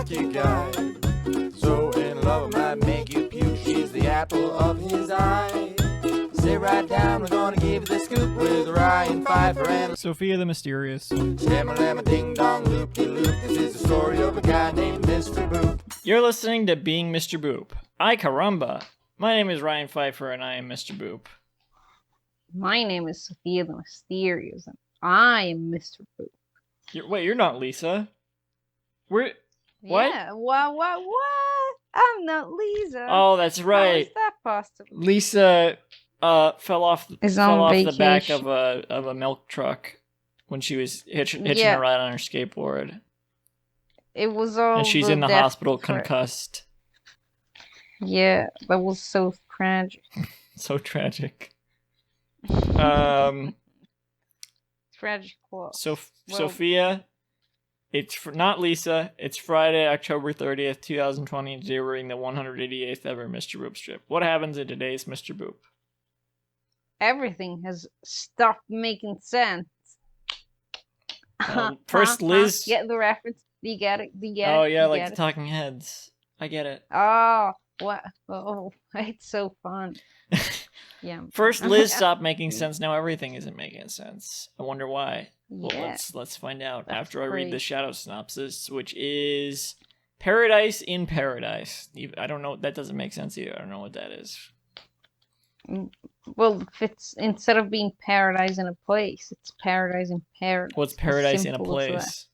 lucky guy. So in love I might make you puke. She's the apple of his eye. Sit right down, we're gonna give you the scoop with Ryan Pfeiffer and Sophia the Mysterious. Stamma-lamma ding-dong loop-de-loop. This is the story of a guy named Mr. Boop. You're listening to Being Mr. Boop. Ay caramba. My name is Ryan Pfeiffer and I am Mr. Boop. My name is Sophia the Mysterious, and I am Mr. Boop. Wait, you're not Lisa. What? Yeah, what? I'm not Lisa. Oh, that's right. How is that possible? Lisa fell off the back vacation. of a milk truck when she was hitching a ride on her skateboard. It was all and she's in the hospital concussed. Yeah, that was so tragic. So tragic. Tragic what? Sophia, it's not Lisa. It's Friday, October 30th, 2020, during the 188th ever Mr. Boop strip. What happens in today's Mr. Boop? Everything has stopped making sense. First, Liz. Get the reference? Do you get it? Oh, yeah, like the Talking Heads. I get it. Oh, what? Oh, it's so fun. Yeah. First, Liz stopped making sense. Now everything isn't making sense. I wonder why. Yeah. Well, let's find out after great. I read the shadow synopsis, which is Paradise in Paradise. I don't know. That doesn't make sense either. I don't know what that is. Well, if it's instead of being paradise in a place, it's paradise in paradise. What's paradise in a place?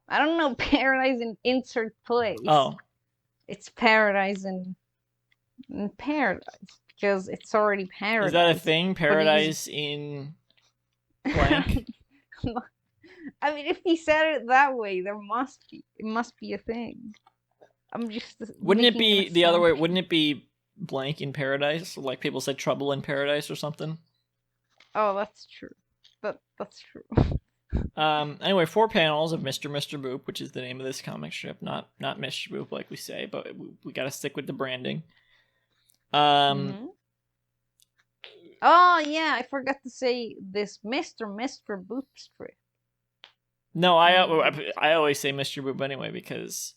I don't know. Paradise in insert place. Oh. It's paradise in paradise because it's already paradise. Is that a thing? Paradise in blank? I mean, if he said it that way, there must be. It must be a thing. I'm just. Wouldn't it be the other way? Wouldn't it be blank in paradise? Like people said trouble in paradise or something? Oh, that's true. That's true. Anyway, 4 panels of Mr. Boop, which is the name of this comic strip, not Mr. Boop like we say, but we gotta stick with the branding. Oh yeah, I forgot to say this Mr. Boop strip. No, I always say Mr. Boop anyway because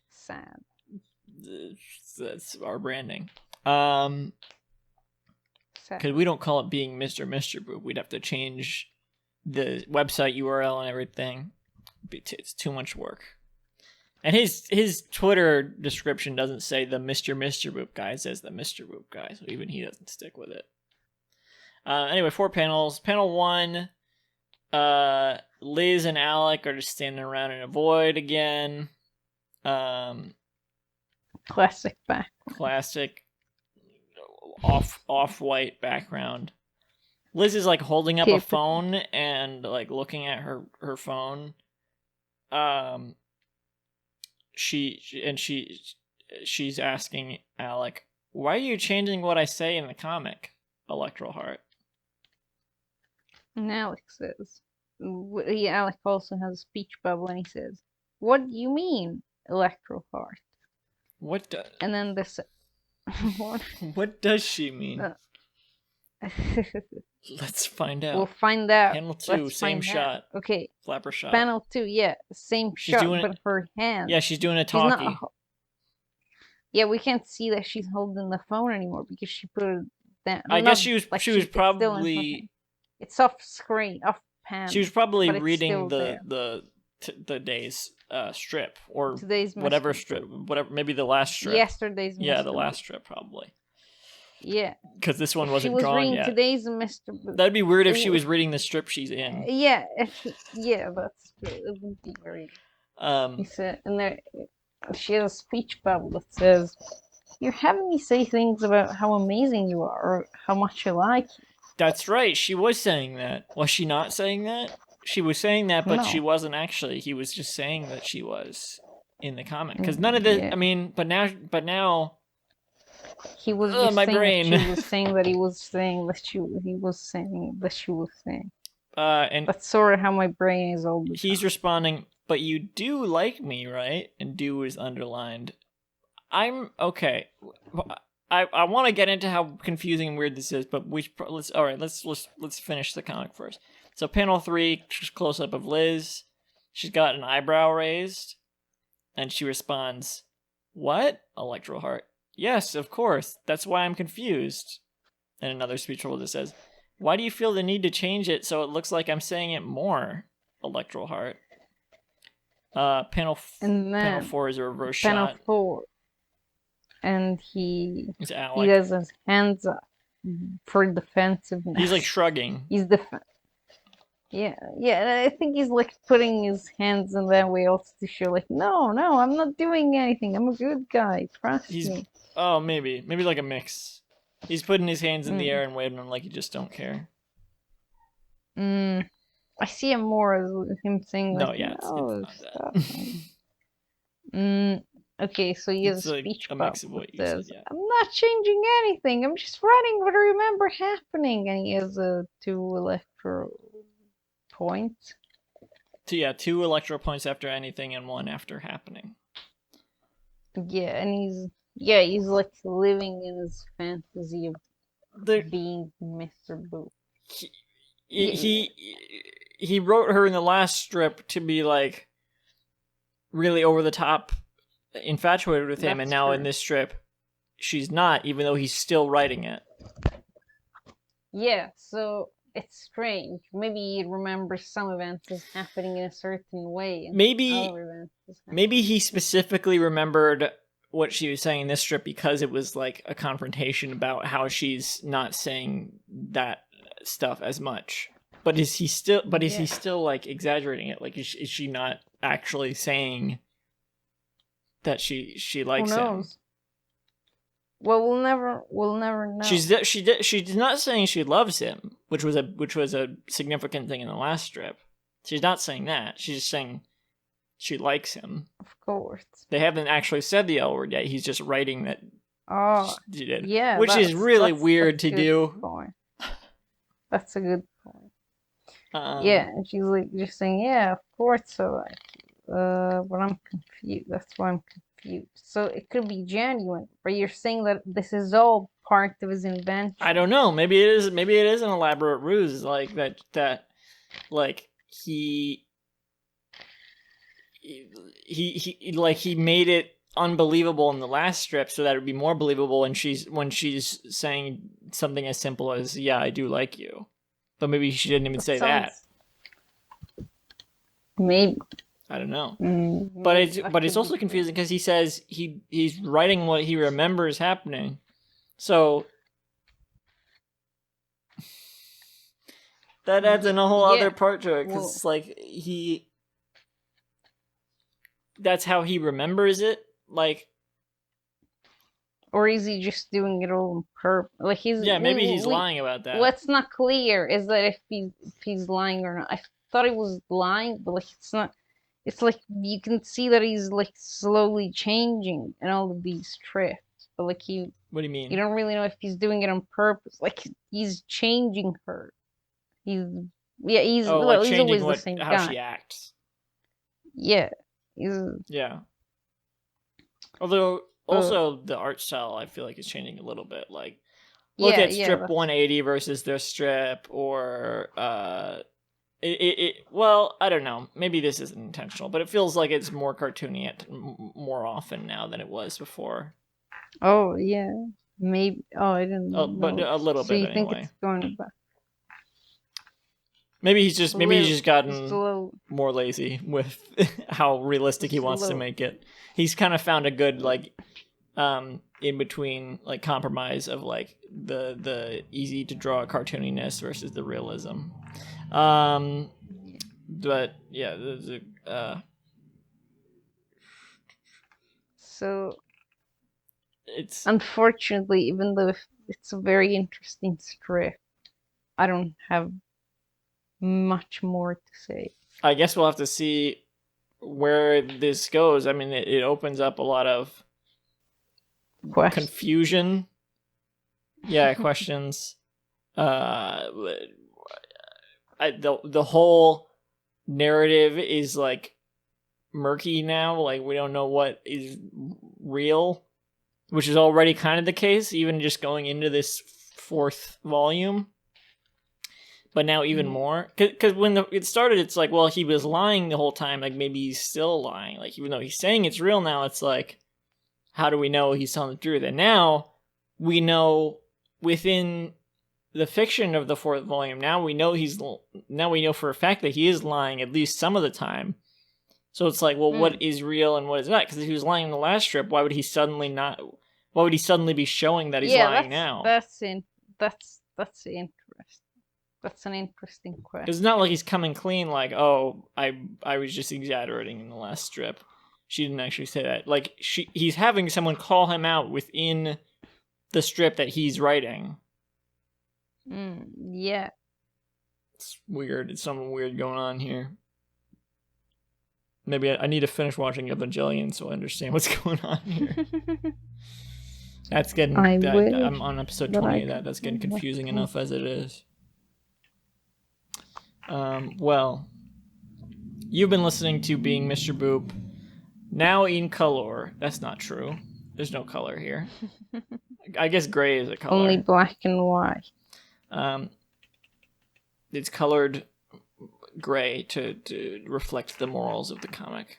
sad. That's our branding. Sad. Because we don't call it being Mr. Boop. We'd have to change the website URL and everything. It's too much work. And his Twitter description doesn't say the Mr. Boop guy. It says the Mr. Boop guy. So even he doesn't stick with it. Anyway, 4 panels. Panel 1, Liz and Alec are just standing around in a void again. Classic background. Classic off-white background. Liz is like holding up a phone and like looking at her phone. She's asking Alec, "Why are you changing what I say in the comic, Electro Heart?" And Alec says, Alec also has a speech bubble, and he says, "What do you mean, Electro Heart?" And then this, what does she mean? Let's find out. We'll find out. Panel 2, same shot. Okay. Flapper shot. Panel 2, yeah, same shot, but her hand. Yeah, she's doing a talkie. Yeah, we can't see that she's holding the phone anymore because she put it down. I guess she was probably. It's off screen, off pan. She was probably reading the day's strip or today's whatever strip, maybe the last strip. Yesterday's. Yeah, the last strip probably. Yeah. Because this one wasn't she was drawn reading yet. Today's Mr. Boop. That'd be weird if she was reading the strip she's in. Yeah, that's true. It would be weird. He said, and there, she has a speech bubble that says, "You're having me say things about how amazing you are, or how much I like you." That's right. She was saying that. Was she not saying that? She was saying that, but she wasn't actually. He was just saying that she was in the comic. Because none of the. Yeah. I mean, but now. He was just my saying brain. That she was saying that he was saying that he was saying that she was saying. And that's sort of how my brain is all. He's responding, "But you do like me, right?" And "do" is underlined. I'm okay. I want to get into how confusing and weird this is, but let's finish the comic first. So panel 3, just close up of Liz. She's got an eyebrow raised. And she responds, "What? Electoral heart. Yes, of course. That's why I'm confused." And another speech holder says, "Why do you feel the need to change it so it looks like I'm saying it more?" Electoral heart. Panel 4 is a reverse panel shot. 4. And he Alec. has his hands up for defensiveness. He's like shrugging. He's Yeah, I think he's like putting his hands in that way also to show like, no, I'm not doing anything. I'm a good guy. Trust me. Oh, maybe like a mix. He's putting his hands in the air and waving them like he just don't care. I see him more as him saying like, it's not that. Okay, so he has a speech a mix of what you said, yeah. "I'm not changing anything. I'm just writing what I remember happening." And he has 2 electoral points. 2 electoral points after anything and 1 after happening. Yeah, and he's like living in his fantasy of being Mr. Boo. He wrote her in the last strip to be like really over the top infatuated with him, and now in this strip she's not, even though he's still writing it. Yeah, so it's strange. Maybe he remembers some events as happening in a certain way. Maybe he specifically remembered what she was saying in this strip because it was like a confrontation about how she's not saying that stuff as much. But is he still like exaggerating it? Like is she not actually saying that she likes him? Well, we'll never know. She's not saying she loves him, which was a significant thing in the last strip. She's not saying that. She's just saying she likes him. Of course. They haven't actually said the L word yet. He's just writing that. Oh, she did. Yeah, which is really weird to do. Point. That's a good point. Yeah, and she's like just saying, yeah, of course. So, but I'm confused. That's why I'm confused. So it could be genuine, but you're saying that this is all part of his invention. I don't know. Maybe it is. Maybe it is an elaborate ruse, like that, like he made it unbelievable in the last strip so that it would be more believable when she's saying something as simple as, "Yeah, I do like you." But maybe she didn't even say that. Maybe. I don't know. But it's also confusing because he says he's writing what he remembers happening. So that adds in a whole other part to it, because it's like that's how he remembers it, like. Or is he just doing it all on purpose? Like maybe he's lying about that. What's not clear is that if he's lying or not. I thought he was lying, but like it's not. It's like you can see that he's like slowly changing in all of these trips, but like What do you mean? You don't really know if he's doing it on purpose. Like he's changing her. He's he's always the same guy. How she acts. Yeah. Yeah. Although. Also, the art style, I feel like, is changing a little bit. Like, look at strip 180 versus their strip, or well, I don't know. Maybe this isn't intentional, but it feels like it's more cartoony more often now than it was before. Oh yeah, maybe. Oh, I didn't. But a little bit. So you anyway. think it's going back? Maybe he's just gotten more lazy with how realistic he wants to make it. He's kind of found a good in between compromise of like the easy to draw cartooniness versus the realism. But yeah, so it's unfortunately, even though it's a very interesting strip, I don't have much more to say. I guess we'll have to see where this goes. I mean, it opens up a lot of confusion. Yeah, questions. The whole narrative is like murky now. Like we don't know what is real, which is already kind of the case, even just going into this 4th volume. but now even more. Because when it started, it's like, well, he was lying the whole time. Like, maybe he's still lying. Like, even though he's saying it's real now, it's like, how do we know he's telling the truth? And now we know within the fiction of the fourth volume, now we know for a fact that he is lying at least some of the time. So it's like, well, what is real and what is not? Because if he was lying in the last strip, why would he suddenly be showing that he's lying now? That's interesting. That's an interesting question. It's not like he's coming clean, like, oh, I was just exaggerating in the last strip. She didn't actually say that. Like, he's having someone call him out within the strip that he's writing. Yeah. It's weird. It's something weird going on here. Maybe I need to finish watching Evangelion so I understand what's going on here. That's getting... I'm on episode 20 of that. That's getting confusing enough as it is. Well, you've been listening to Being Mr. Boop. Now in color. That's not true. There's no color here. I guess gray is a color. Only black and white. It's colored gray to reflect the morals of the comic.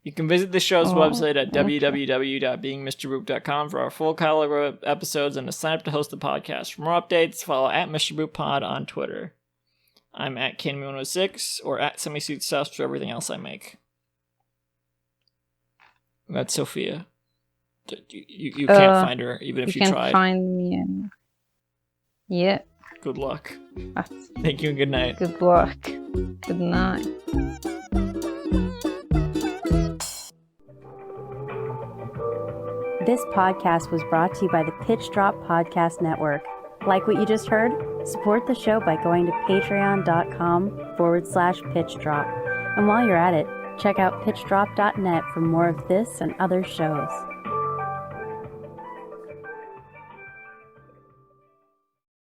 You can visit the show's website at www.beingmrboop.com for our full catalog of episodes and to sign up to host the podcast. For more updates, follow at Mr. Boop Pod on Twitter. I'm at Canmy106 or at Semisuit Stuffs for everything else I make. That's Sophia. You can't find her even if you tried. You can find me. Yeah. Good luck. Thank you and good night. Good luck. Good night. This podcast was brought to you by the Pitch Drop Podcast Network. Like what you just heard? Support the show by going to patreon.com/pitchdrop. And while you're at it, check out pitchdrop.net for more of this and other shows.